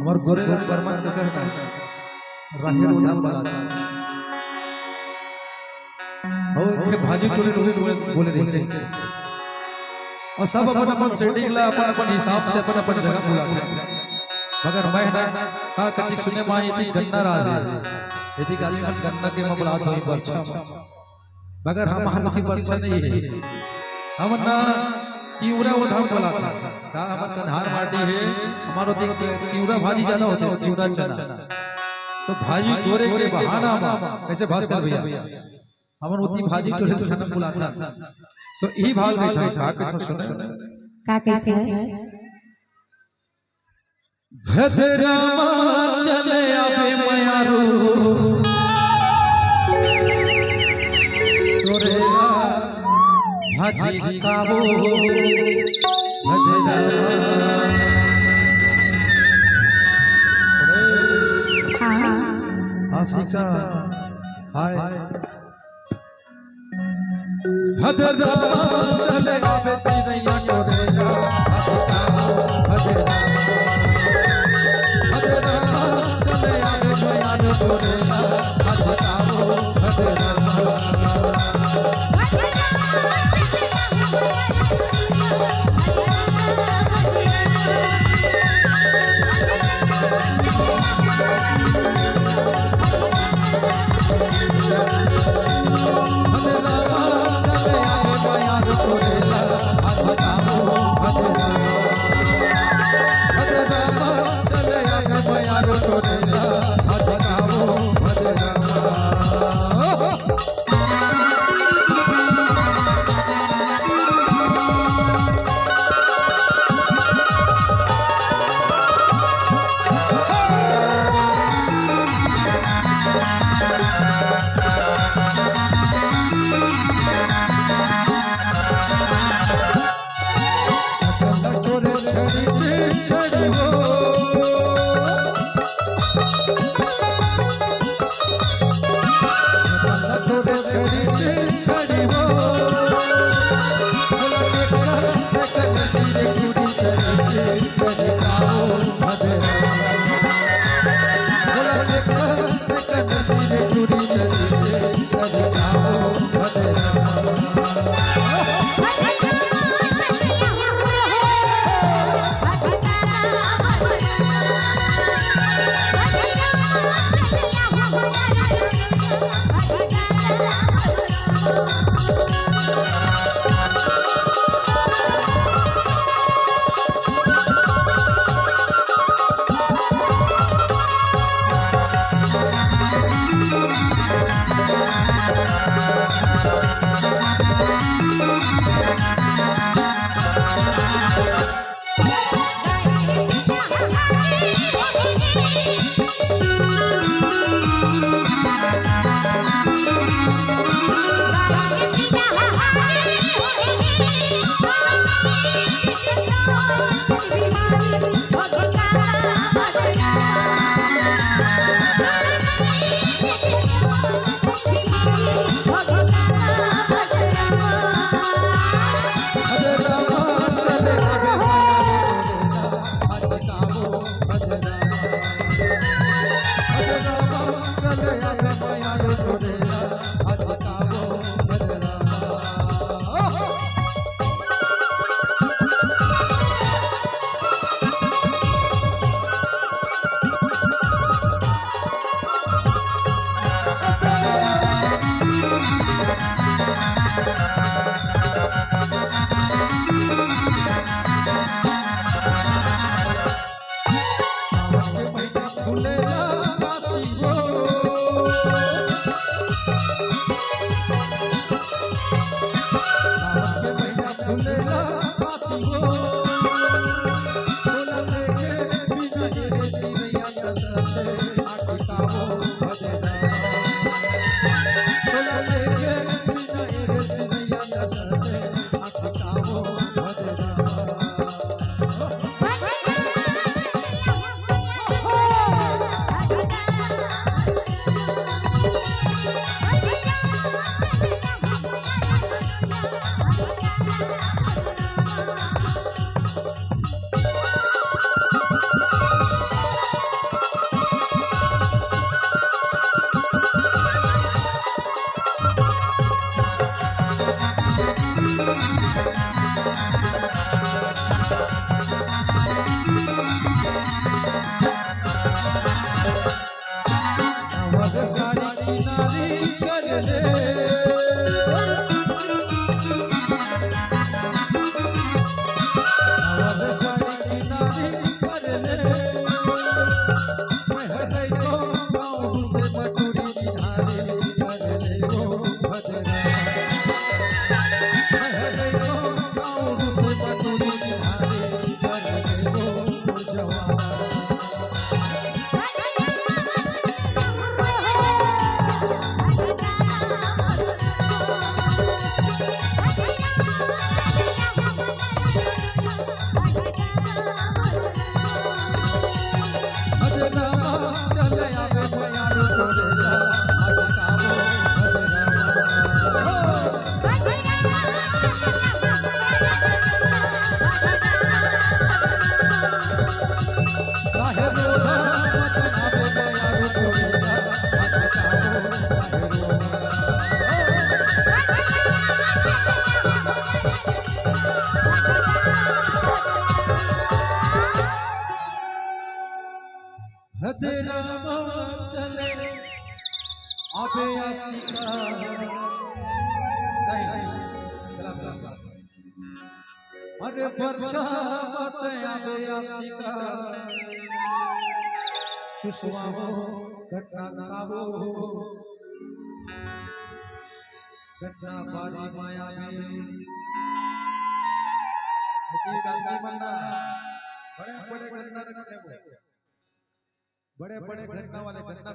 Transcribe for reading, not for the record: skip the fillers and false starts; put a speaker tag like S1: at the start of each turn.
S1: और गोरेलाल बर्मन का कहना राहेर उधाम बात हो के भाजी चोरी बोले रही छे और सब अपन अपन सेटिंग ला अपन अपन हिसाब से अपन अपन जगह बुलाते हैं मगर मैं ना हां कति सुने मां यति गन्ना राज है यति गाली मन गन्ना के मबलात होई बरछा मगर हम हमारी बरछा नहीं है हम ना तीवरा उधाम बोलाता का हमर कन्हार माटी है हमारो तीवरा भाजी ज्यादा होते हैं तीवरा चना तो भाजी चोरे के बहाना कैसे भास्कर भैया हमन उती भाजी चोरे तो खाना बुलाता तो ई भाल गई था का के सुने
S2: का कहते हैं
S1: भद्रमा चले आवे मयारू तोरेला भाजी खाबो भद्रमा
S2: हां
S1: आशिका हाय भद्रमा चले आवे चिड़ैया तोरेला आशिका भद्रमा चले आवे मयारू तोरेला आशिका भद्रमा चले आवे मयारू तोरेला आशिका अवध सारी किनारी कर दे अवध सारी किनारी कर दे मैं हृदय को गाँव से बटुरी निहारी कर दे वो भजरा मैं हृदय को गाँव से बटुरी निहारी कर दे वो जवाना चले आबे आसिका अरे परछा मत आबे आसिका चुसवाओ घटना खाओ घटना बारी माया में हजी गांधी मन्ना बड़े बड़े घटना रखे बड़े बड़े घटना वाले घटना